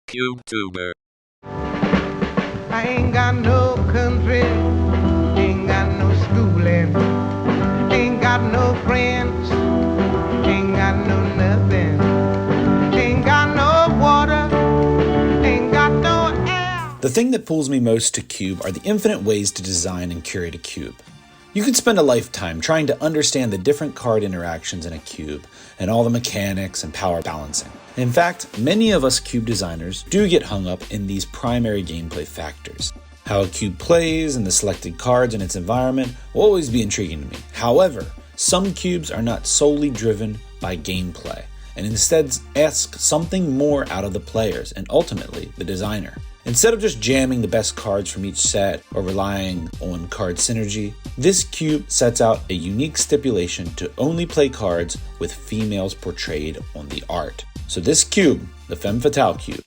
MTGCubeTuber. I ain't got no country, ain't got no schooling, ain't got no friends, ain't got no nothing, ain't got no water, ain't got no air. The thing that pulls me most to Cube are the infinite ways to design and curate a cube. You could spend a lifetime trying to understand the different card interactions in a cube and all the mechanics and power balancing. In fact, many of us cube designers do get hung up in these primary gameplay factors. How a cube plays and the selected cards in its environment will always be intriguing to me. However, some cubes are not solely driven by gameplay and instead ask something more out of the players and ultimately the designer. Instead of just jamming the best cards from each set or relying on card synergy, this cube sets out a unique stipulation to only play cards with females portrayed on the art. So this cube, the Femme Fatale Cube,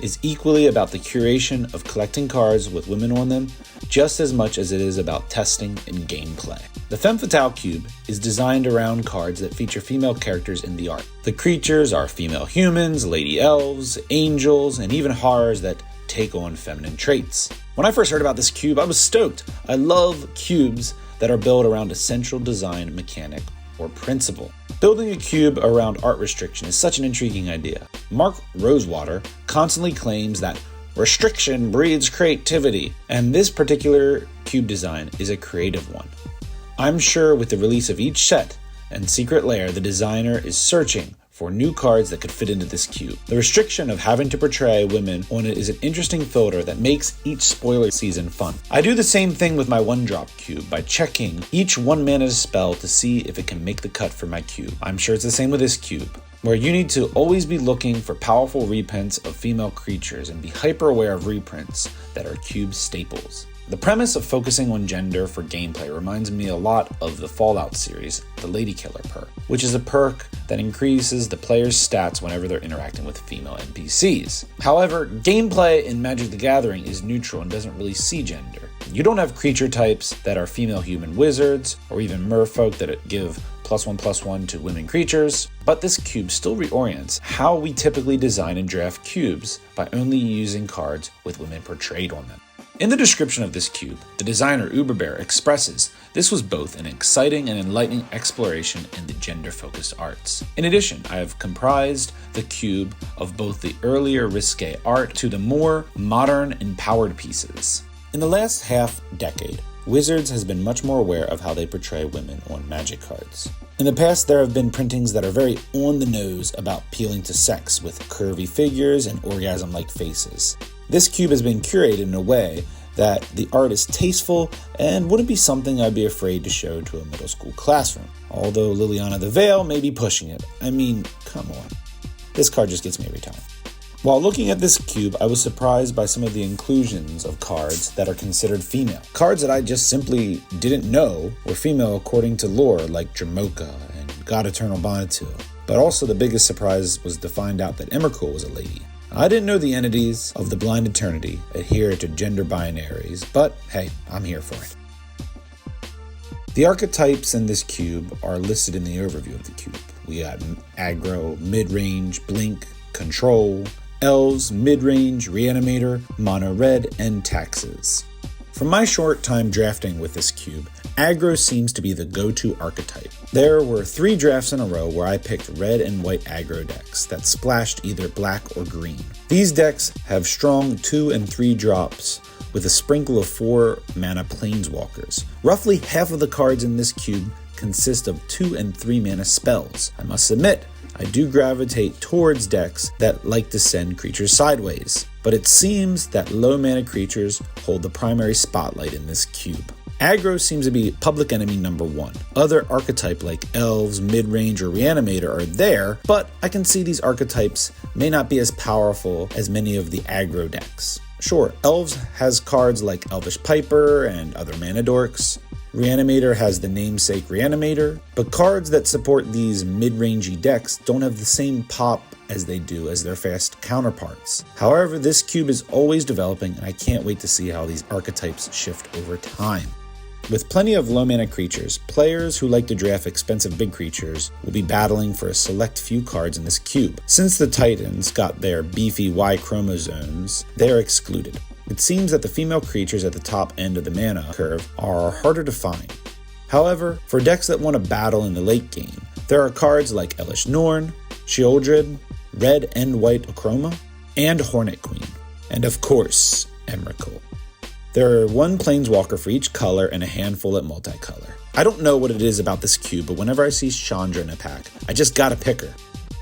is equally about the curation of collecting cards with women on them, just as much as it is about testing and gameplay. The Femme Fatale Cube is designed around cards that feature female characters in the art. The creatures are female humans, lady elves, angels, and even horrors that take on feminine traits. When I first heard about this cube, I was stoked. I love cubes that are built around a central design mechanic or principle. Building a cube around art restriction is such an intriguing idea. Mark Rosewater constantly claims that restriction breeds creativity, and this particular cube design is a creative one. I'm sure with the release of each set and Secret Lair, the designer is searching for new cards that could fit into this cube. The restriction of having to portray women on it is an interesting filter that makes each spoiler season fun. I do the same thing with my 1-drop cube by checking each 1-mana spell to see if it can make the cut for my cube. I'm sure it's the same with this cube, where you need to always be looking for powerful reprints of female creatures and be hyper aware of reprints that are cube staples. The premise of focusing on gender for gameplay reminds me a lot of the Fallout series, the Lady Killer perk, which is a perk that increases the player's stats whenever they're interacting with female NPCs. However, gameplay in Magic the Gathering is neutral and doesn't really see gender. You don't have creature types that are female human wizards, or even merfolk that give +1/+1 to women creatures, but this cube still reorients how we typically design and draft cubes by only using cards with women portrayed on them. In the description of this cube, the designer Uberbear expresses this was both an exciting and enlightening exploration in the gender-focused arts. In addition, I have comprised the cube of both the earlier risque art to the more modern empowered pieces. In the last half-decade, Wizards has been much more aware of how they portray women on Magic cards. In the past, there have been printings that are very on the nose about appealing to sex with curvy figures and orgasm-like faces. This cube has been curated in a way that the art is tasteful and wouldn't be something I'd be afraid to show to a middle school classroom. Although Liliana the Veil may be pushing it. I mean, come on. This card just gets me every time. While looking at this cube, I was surprised by some of the inclusions of cards that are considered female. Cards that I just simply didn't know were female according to lore, like Dramoka and God Eternal Bonitil. But also the biggest surprise was to find out that Emrakul was a lady. I didn't know the entities of the Blind Eternity adhere to gender binaries, but hey, I'm here for it. The archetypes in this cube are listed in the overview of the cube. We got aggro, mid-range, blink, control, elves, mid-range, reanimator, mono red, and taxes. From my short time drafting with this cube, aggro seems to be the go-to archetype. There were 3 drafts in a row where I picked red and white aggro decks that splashed either black or green. These decks have strong 2 and 3 drops with a sprinkle of 4 mana planeswalkers. Roughly half of the cards in this cube consist of 2 and 3 mana spells. I must admit, I do gravitate towards decks that like to send creatures sideways, but it seems that low mana creatures hold the primary spotlight in this cube. Aggro seems to be public enemy number 1. Other archetypes like elves, mid-range, or reanimator are there, but I can see these archetypes may not be as powerful as many of the aggro decks. Sure, elves has cards like Elvish Piper and other mana dorks. Reanimator has the namesake Reanimator, but cards that support these mid-rangey decks don't have the same pop as they do as their fast counterparts. However, this cube is always developing and I can't wait to see how these archetypes shift over time. With plenty of low mana creatures, players who like to draft expensive big creatures will be battling for a select few cards in this cube. Since the Titans got their beefy Y chromosomes, they are excluded. It seems that the female creatures at the top end of the mana curve are harder to find. However, for decks that want to battle in the late game, there are cards like Elish Norn, Sheoldred, Red and White Achroma, and Hornet Queen, and of course, Emrakul. There are one Planeswalker for each color and a handful at multicolor. I don't know what it is about this cube, but whenever I see Chandra in a pack, I just gotta pick her.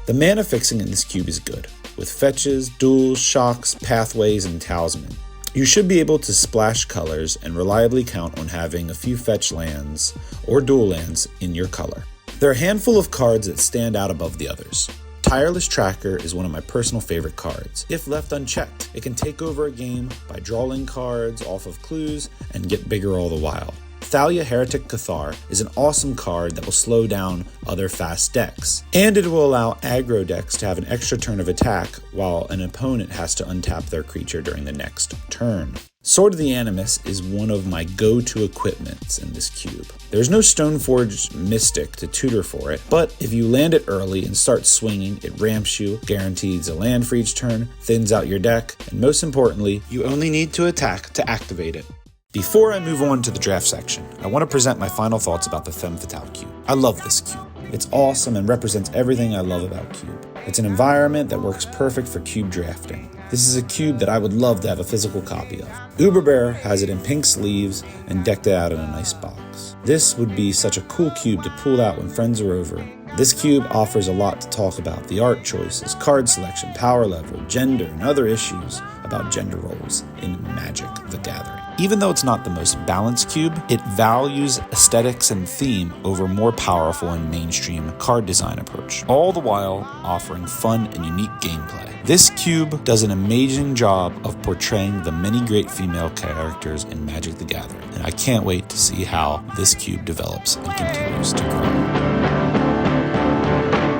The mana fixing in this cube is good, with fetches, duels, shocks, pathways, and talisman. You should be able to splash colors and reliably count on having a few fetch lands or dual lands in your color. There are a handful of cards that stand out above the others. Tireless Tracker is one of my personal favorite cards. If left unchecked, it can take over a game by drawing cards off of clues and get bigger all the while. Thalia Heretic Cathar is an awesome card that will slow down other fast decks, and it will allow aggro decks to have an extra turn of attack while an opponent has to untap their creature during the next turn. Sword of the Animus is one of my go-to equipments in this cube. There's no Stoneforged Mystic to tutor for it, but if you land it early and start swinging, it ramps you, guarantees a land for each turn, thins out your deck, and most importantly, you only need to attack to activate it. Before I move on to the draft section, I want to present my final thoughts about the Femme Fatale Cube. I love this cube. It's awesome and represents everything I love about Cube. It's an environment that works perfect for cube drafting. This is a cube that I would love to have a physical copy of. Uberbear has it in pink sleeves and decked it out in a nice box. This would be such a cool cube to pull out when friends are over. This cube offers a lot to talk about: the art choices, card selection, power level, gender, and other issues about gender roles in Magic the Gathering. Even though it's not the most balanced cube, it values aesthetics and theme over more powerful and mainstream card design approach, all the while offering fun and unique gameplay. This cube does an amazing job of portraying the many great female characters in Magic the Gathering, and I can't wait to see how this cube develops and continues to grow.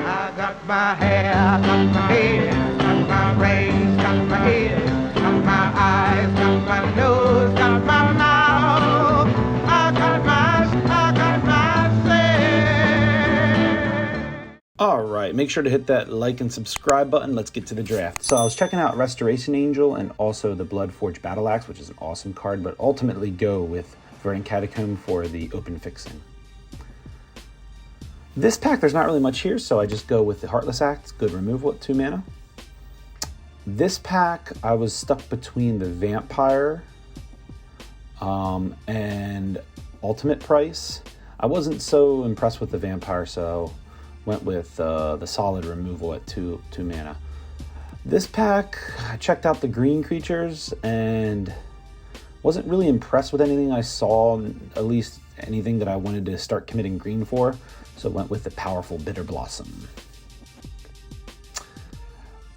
I got my hair, got my head, got my brains, got my head, got my eyes, got my nose, got my mouth. I got myself. All right, make sure to hit that like and subscribe button. Let's get to the draft. So I was checking out Restoration Angel and also the Bloodforged Battle Axe, which is an awesome card, but ultimately go with Verdant Catacomb for the open fixing. This pack, there's not really much here, so I just go with the Heartless Axe, good removal at 2 mana. This pack, I was stuck between the Vampire and Ultimate Price. I wasn't so impressed with the Vampire, so went with the solid removal at 2 mana. This pack, I checked out the green creatures and wasn't really impressed with anything I saw, at least anything that I wanted to start committing green for, so went with the powerful Bitter Blossom.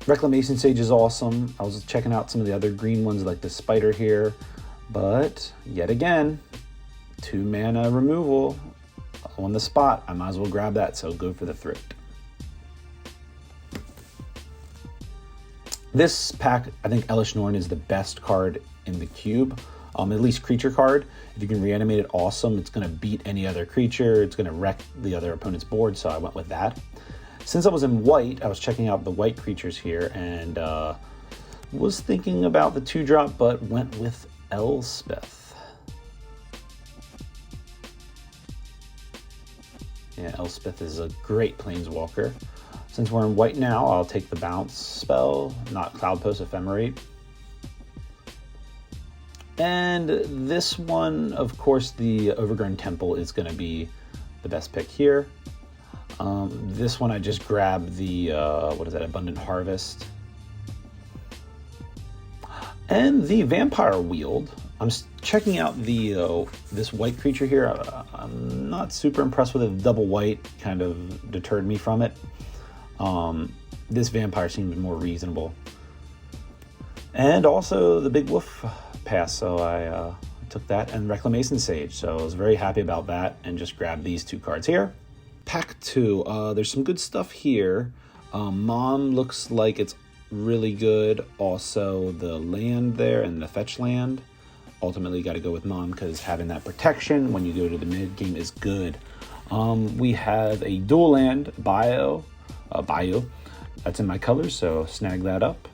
Reclamation Sage is awesome. I was checking out some of the other green ones like the Spider here, but yet again, 2 mana removal on the spot. I might as well grab that, so go for the Thrift. This pack, I think Elish Norn is the best card in the cube, at least creature card. If you can reanimate it, awesome. It's going to beat any other creature. It's going to wreck the other opponent's board, so I went with that. Since I was in white, I was checking out the white creatures here and was thinking about the 2-drop, but went with Elspeth. Yeah, Elspeth is a great planeswalker. Since we're in white now, I'll take the bounce spell, not Cloudpost Ephemerate. And this one, of course, the Overgrown Temple is going to be the best pick here. This one I just grabbed the, Abundant Harvest. And the Vampire Wield. I'm checking out the this white creature here. I'm not super impressed with it. Double white kind of deterred me from it. This vampire seemed more reasonable. And also the Big Wolf pass, so I took that, and Reclamation Sage. So I was very happy about that and just grabbed these 2 cards here. Pack 2, there's some good stuff here. Mom looks like it's really good. Also the land there and the fetch land. ultimately got to go with Mom because having that protection when you go to the mid game is good. We have a dual land Bio. That's in my colors, so snag that up.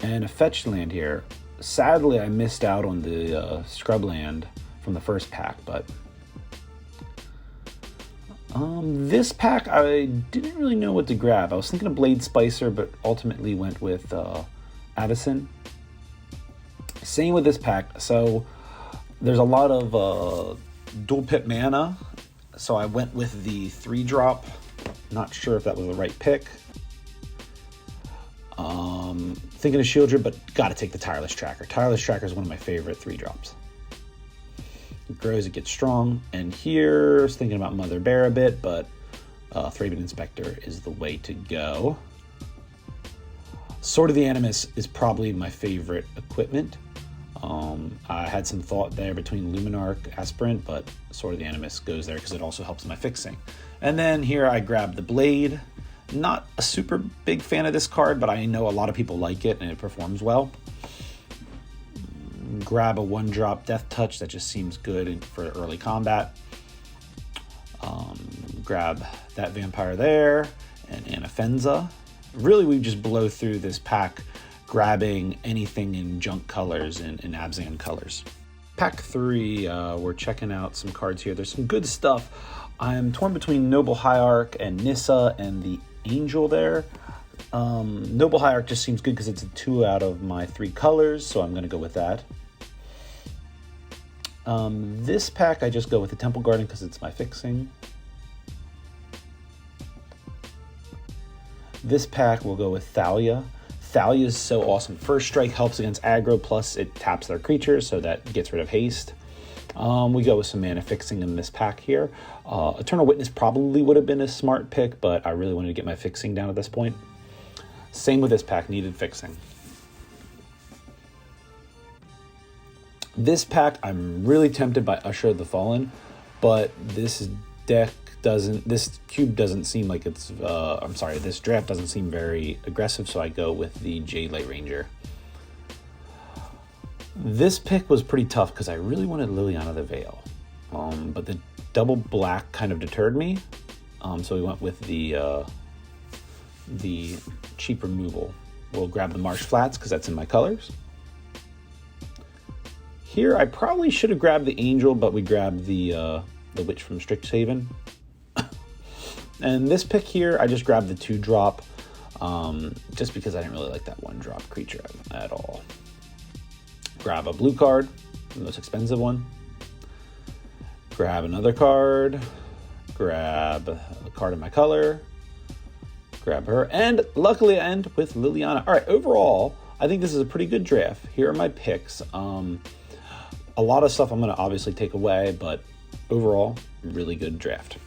And a fetch land here. Sadly, I missed out on the scrub land from the first pack, but this pack I didn't really know what to grab. I was thinking of Blade Spicer, but ultimately went with Addison. Same with this pack. So there's a lot of dual pit mana, so I went with the 3-drop. Not sure if that was the right pick. Thinking of Shieldred, but gotta take the Tireless Tracker. Tireless Tracker is one of my favorite 3-drops. It grows, it gets strong. And here, I was thinking about Mother Bear a bit, but Thraben Inspector is the way to go. Sword of the Animus is probably my favorite equipment. I had some thought there between Luminarch, Aspirant, but Sword of the Animus goes there because it also helps my fixing. And then here I grabbed the Blade. Not a super big fan of this card, but I know a lot of people like it and it performs well. Grab a 1-drop Death Touch that just seems good for early combat. Grab that Vampire there and Anafenza. Really, we just blow through this pack grabbing anything in junk colors and Abzan colors. Pack 3, we're checking out some cards here. There's some good stuff. I'm torn between Noble Hierarch and Nissa and the Angel there. Noble Hierarch just seems good because it's a 2 out of my 3 colors, so I'm going to go with that. This pack, I just go with the Temple Garden because it's my fixing. This pack will go with Thalia. Thalia is so awesome. First Strike helps against aggro, plus it taps their creatures, so that gets rid of haste. We go with some mana fixing in this pack here. Eternal Witness probably would have been a smart pick, but I really wanted to get my fixing down at this point. Same with this pack, needed fixing. This pack, I'm really tempted by Usher of the Fallen, but this cube doesn't seem like it's, this draft doesn't seem very aggressive, so I go with the Jade Light Ranger. This pick was pretty tough because I really wanted Liliana the Veil, but the double black kind of deterred me, so we went with the cheap removal. We'll grab the Marsh Flats because that's in my colors. Here, I probably should have grabbed the Angel, but we grabbed the Witch from Strixhaven. And this pick here, I just grabbed the 2-drop, just because I didn't really like that 1-drop creature at all. Grab a blue card, the most expensive one. Grab another card. Grab a card in my color. Grab her. And luckily I end with Liliana. All right, overall, I think this is a pretty good draft. Here are my picks. A lot of stuff I'm going to obviously take away, but overall, really good draft.